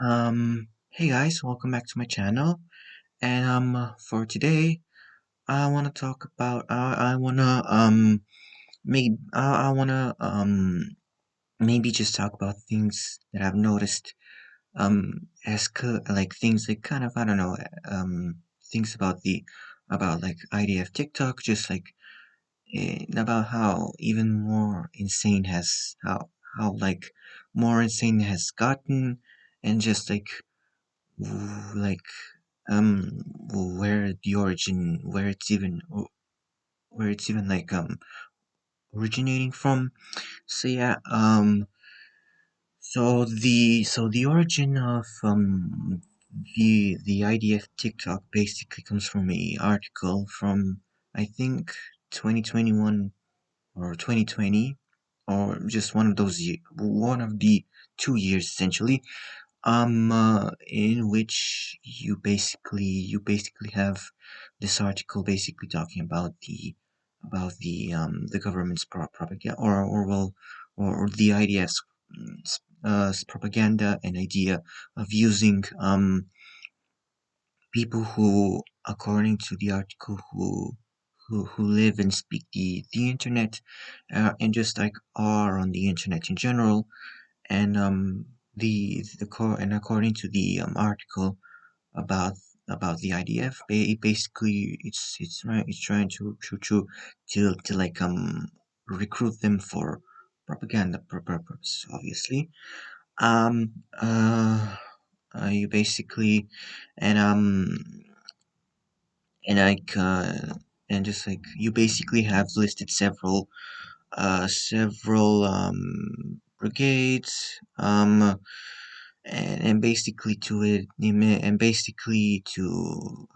Hey guys, welcome back to my channel. And for today, I want to talk about. I wanna maybe I wanna maybe just talk about things that I've noticed. Like things like kind of I don't know. Things about like IDF TikTok, just like about how even more insane has how like more insane has gotten, and just like where the origin where it's even like originating from. So yeah, so the origin of the IDF TikTok basically comes from a article from, I think, 2021 or 2020, or just one of those one of the 2 years essentially, in which you basically have this article basically talking about the government's propaganda, or well, or the IDF's propaganda and idea of using people who, according to the article, who live and speak the internet, and just like are on the internet in general. And the core and according to the article about the IDF, basically it's trying to like recruit them for propaganda purpose, obviously. um uh, you basically, and and like and just like you basically have listed several brigades, and basically to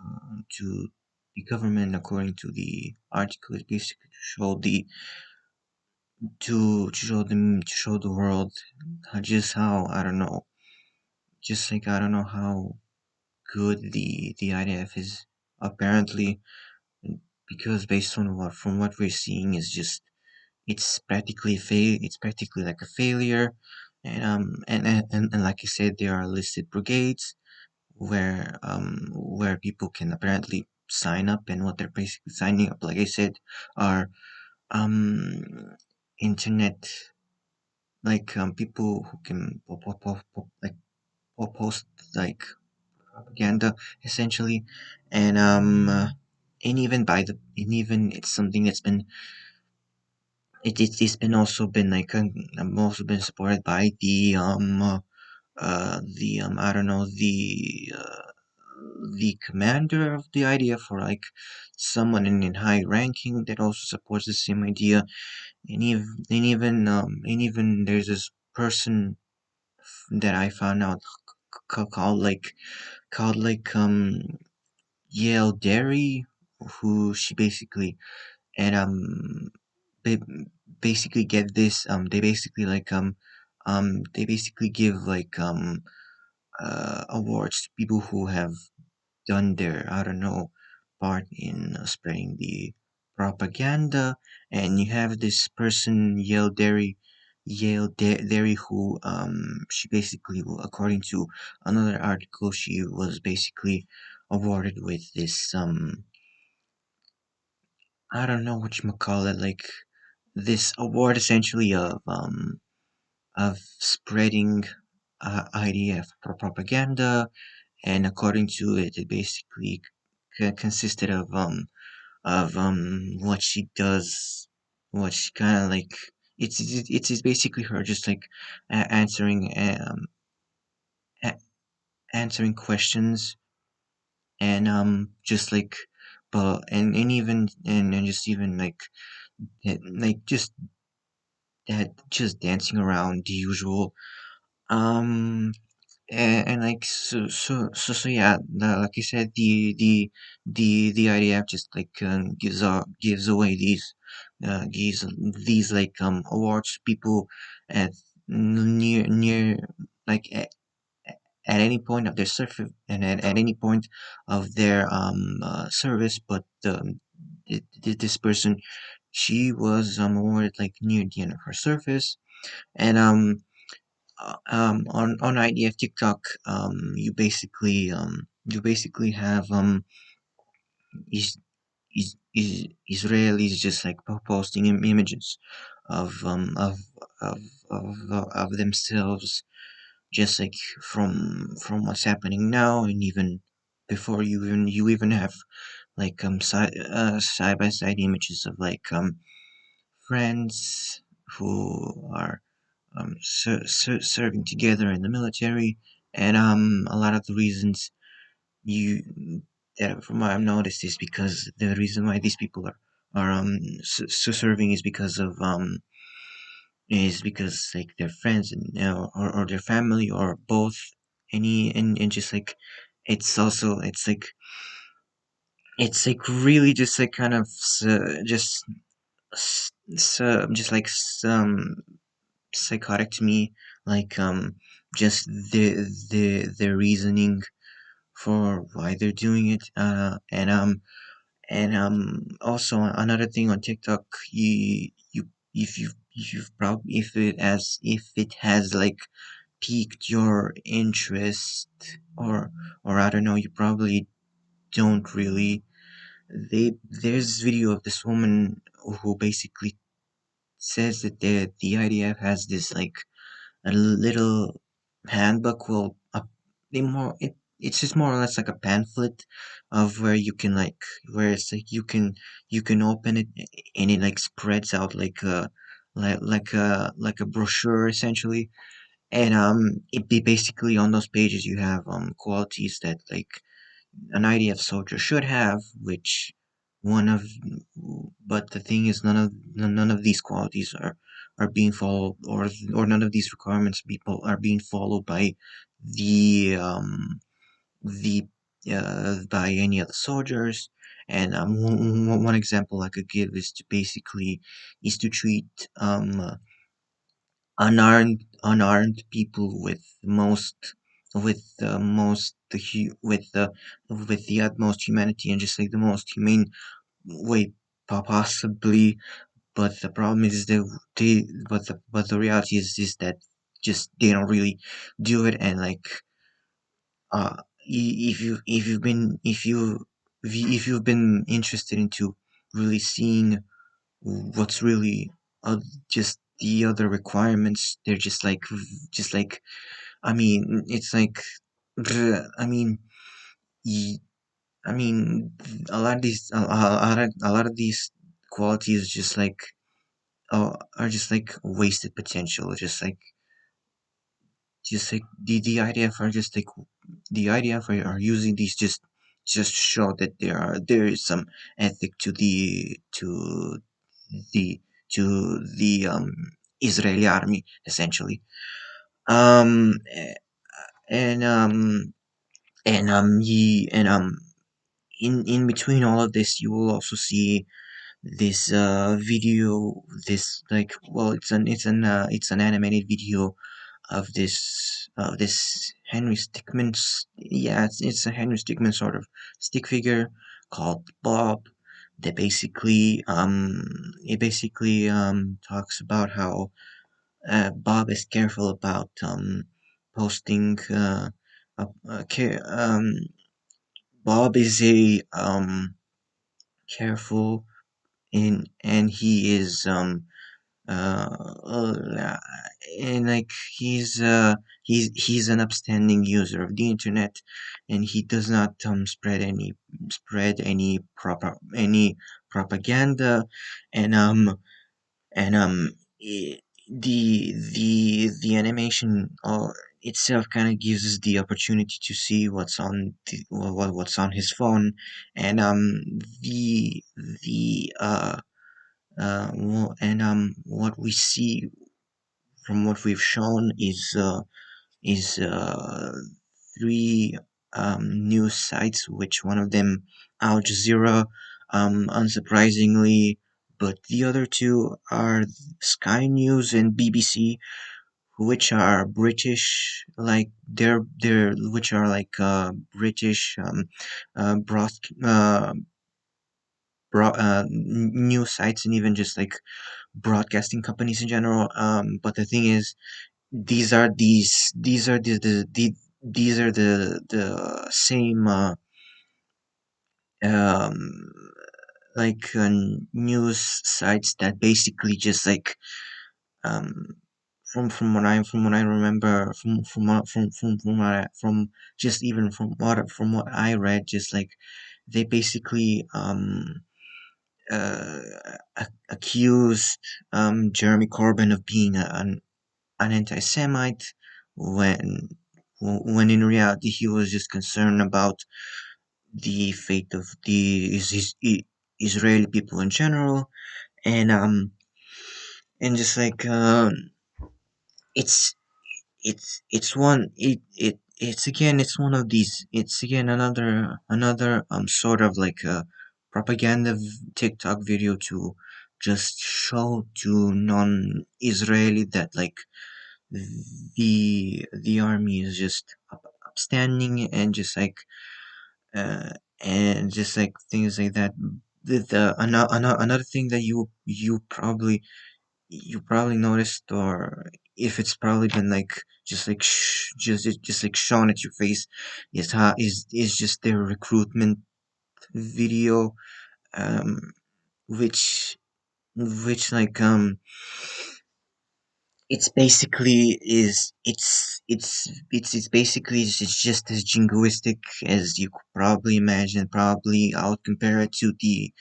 the government, according to the article, is basically to show the world just how, I don't know, just like I don't know how good the IDF is, apparently, because based on what we're seeing is just, it's practically like a failure. And and like I said, there are listed brigades where people can apparently sign up, and what they're basically signing up, like I said, are internet, like people who can post like propaganda, essentially. And and even it's something that's been, it's been also been like also been supported by the I don't know, the commander of the idea, for like someone in high ranking that also supports the same idea. And even there's this person that I found out, called Yale Dairy, who she basically, and they basically get this, they basically give like awards to people who have done their, I don't know, part in spreading the propaganda. And you have this person, Dairy, who she basically, according to another article, she was basically awarded with this, I don't know what you call it, like this award essentially of spreading IDF propaganda. And according to it, it basically consisted of what she does, what she kind of like. It's basically her just like answering a- answering questions, and just like, but and even and just even like like just dancing around the usual. um and like so yeah, like I said, the IDF just like gives away these like awards to people at near, like at any point of their surface, and at any point of their service. But this person, she was awarded like near the end of her service. And on IDF TikTok, you basically have is Israelis just like posting images of of of themselves, just like from what's happening now, and even before you even have like side by side images of like friends who are serving together in the military, and a lot of the reasons you that from what I've noticed is because the reason why these people are serving is because like their friends and or their family or both, any and just like it's like really just like kind of just like psychotic to me, like just the reasoning for why they're doing it, and also another thing on TikTok, you if you've probably if it has like piqued your interest, or I don't know, you probably don't really. There's this video of this woman who basically says that the IDF has this like a little handbook. Well, it's just more or less like a pamphlet of where you can like where it's like you can open it, and it like spreads out like a like a brochure essentially, and it be basically on those pages you have qualities that like an IDF soldier should have, which one of but the thing is none of these qualities are being followed, or none of these requirements people are being followed by the the by any of the soldiers. And one example I could give is to basically is to treat unarmed people with the most with the utmost humanity and just like the most humane way possibly. But the problem is that but the reality is that just they don't really do it. And like if you've been if you've been interested into really seeing what's really just the other requirements, they're just like I mean, it's like, I mean, y- I mean, a lot of these, a lot of these qualities are just like wasted potential. Just like the IDF are just like the IDF are using these just to show that there is some ethic the the Israeli army essentially. Um, and and in between all of this you will also see this video, this like, well, it's an animated video of this Henry Stickmin's, yeah, it's a Henry Stickmin sort of stick figure called Bob, that basically it basically talks about how Bob is careful about posting Bob is a careful in and he is uh, and like he's an upstanding user of the internet, and he does not spread any propaganda. And and the animation itself kind of gives us the opportunity to see what's on his phone. And the and what we see from what we've shown is three news sites, which one of them Al Jazeera, unsurprisingly, but the other two are Sky News and BBC, which are British, like they're which are like British broad news sites, and even just like broadcasting companies in general. But the thing is, these are these are the same um news sites that basically just like um from what I remember from just even from what I read, just like they basically uh accused Jeremy Corbyn of being an anti-Semite when when in reality he was just concerned about the fate of the Israeli people in general, and just like it's it's one it's again it's one of these it's again another sort of like a propaganda TikTok video to just show to non-Israeli that like the army is just upstanding, and just like uh things like that. Another thing that you probably noticed, or if it's probably been like just like shown at your face, is just their recruitment video, um which like it's basically is it's basically it's just as jingoistic as you could probably imagine. Probably I would compare it to the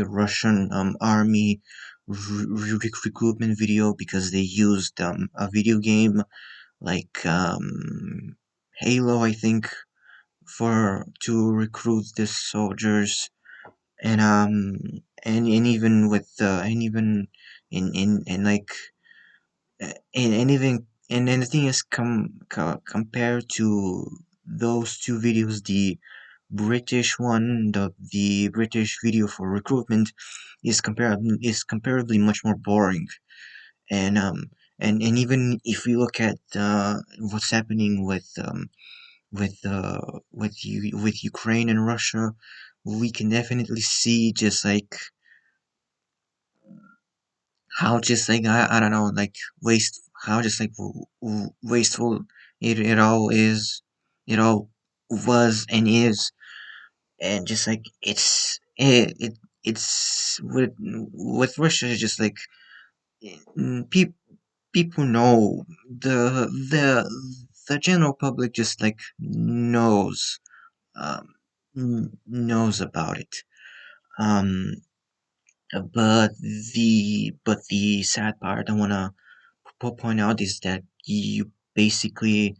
Russian army recruitment video, because they used a video game like Halo, I think, for to recruit the soldiers. And and even with and even in like and anything, and then the thing is compared to those two videos, the British one, the British video for recruitment is comparably much more boring. And and even if we look at what's happening with Ukraine and Russia, we can definitely see just like how just like I don't know, like waste how just like wasteful it all is, it all was and is. And just like it's with Russia, it's just like people know the general public just like um knows about it. um but the sad part I want to point out is that you basically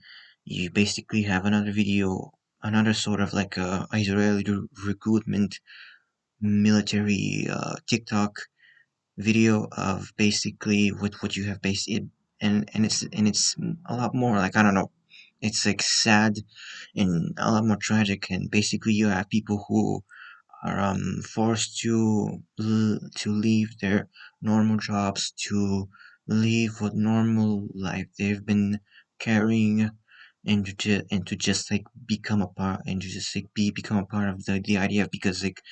have another video, another sort of like a Israeli recruitment military TikTok video of basically what you have based it. And it's a lot more like, I don't know, it's like sad and a lot more tragic. And basically you have people who are forced to leave their normal jobs, to leave what normal life they've been carrying, and to just like become a part, and to just like become a part of the IDF, because like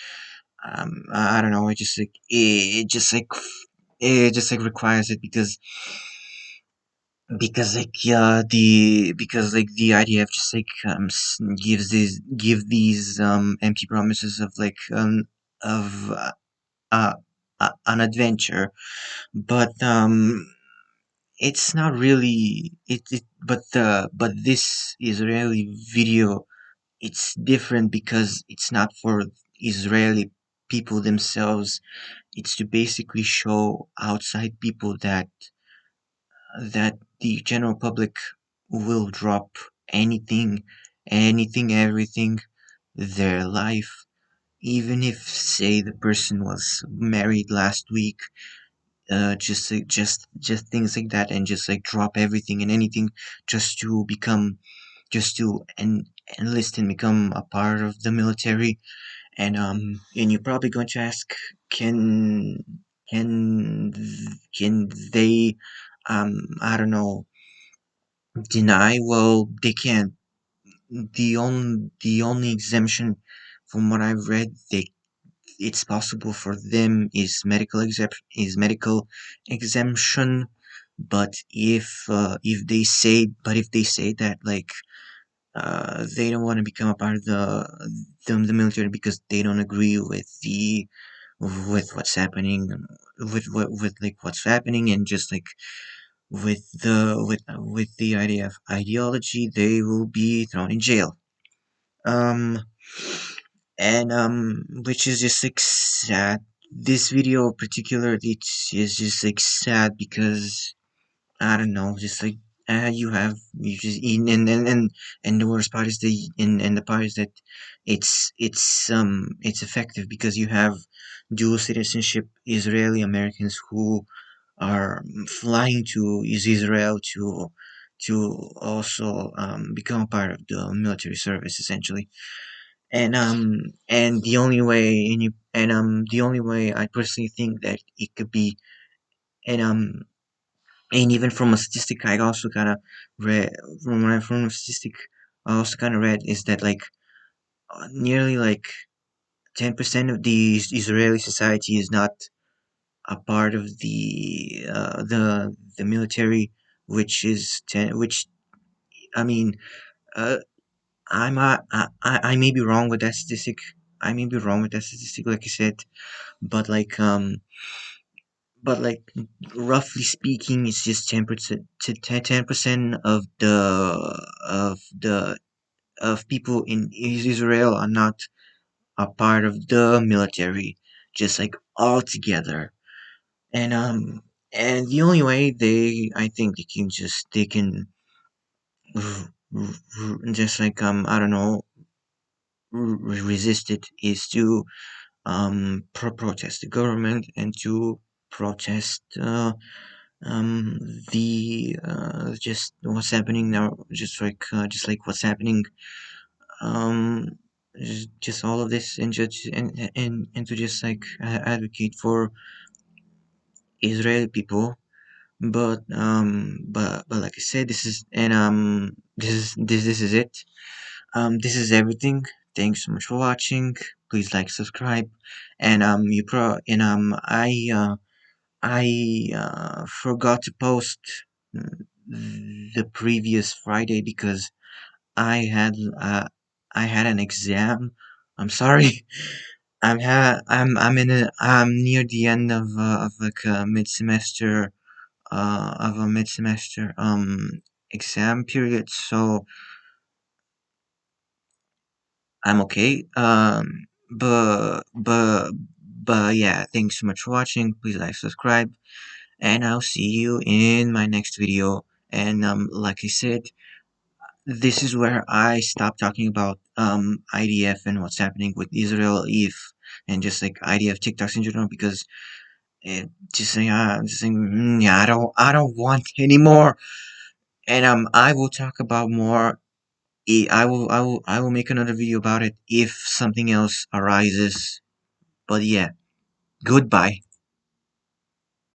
I don't know, it just like it just like requires it, because like the IDF just like give these empty promises of like of uh, an adventure. But it's not really but this Israeli video, it's different because it's not for Israeli people themselves. It's to basically show outside people that the general public will drop anything, everything, their life, even if, say, the person was married last week, just things like that, and just like drop everything and anything just to become, just to enlist and become a part of the military. And you're probably going to ask, can can can they I don't know, deny? Well, they can't. The only exemption, from what I've read, they it's possible for them is medical exemption, But if they say that like they don't want to become a part of the military because they don't agree with what's happening, with like what's happening, and just like with the IDF ideology, they will be thrown in jail. Um, and which is just like sad. This video particularly is just like sad because I don't know, just like you just and the worst part is the part is that it's effective because you have dual citizenship Israeli Americans who are flying to Israel to also become a part of the military service essentially. And the only way the only way I personally think that it could be, and and even from a statistic I also kind of read, from a statistic I also kind of read is that like nearly like 10% of the Israeli society is not a part of the military, which is which I mean, uh, I may be wrong with that statistic. I may be wrong with that statistic, like I said, but like roughly speaking, it's just 10% to 10% of the of people in Israel are not a part of the military, just like all together. And and the only way I think they can just like I don't know, resist it is to protest the government and to protest the just what's happening now, just like what's happening, um just all of this, and just and to just like advocate for Israeli people. But like I said, this is and this is it. This is everything. Thanks so much for watching. Please like, subscribe, and you pro and I forgot to post the previous Friday because I had uh, I had an exam. I'm sorry. I'm near the end of like a mid semester exam period, so I'm okay. But yeah, thanks so much for watching. Please like, subscribe, and I'll see you in my next video. And like I said, this is where I stop talking about IDF and what's happening with Israel, if and just like IDF TikToks in general, because it just saying yeah, I don't want anymore. And I will talk about more. I will make another video about it if something else arises. But yeah, goodbye.